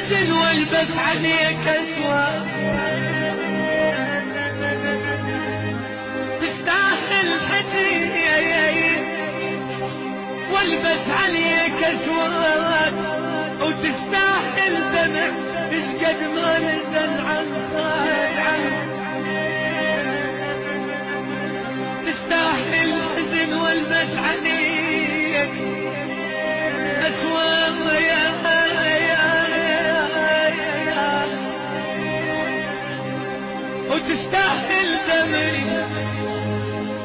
الحزن والبس عليك اسود، تستاهل حزن والبس عليك اسود، وتستاهل دمع اشقد ما نزل عن خد تستاهل حزن والبس عليك اسود وتستاهل دمي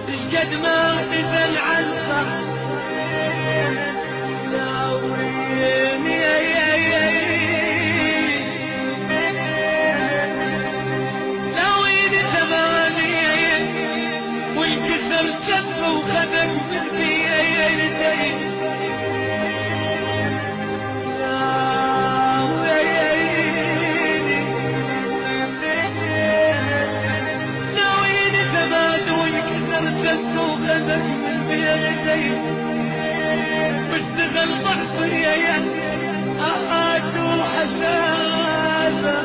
اشقد ما نزل عن خد لاويني زماني والكسر جف وخدك قلبي لاويني زمان والكسر جف وخدك قلبي واشتغل ضعفي اهات وحسافة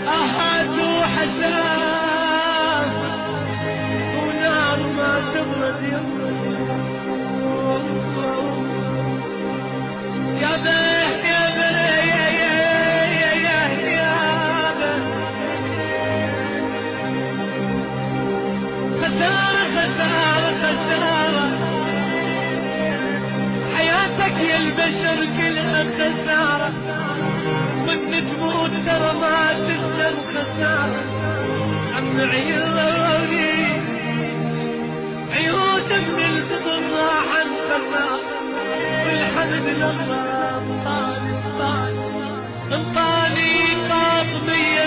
اهات وحسافة ونار ما تبرد يا به يا به يا به خسارة خسارة خسارة حياتك يا البشر كلها خسارة، من تموت ترى ما تسلم خسارة. عم عيوني عيون من الفضل راحت خسارة، والحمد لله انطاني قاضمية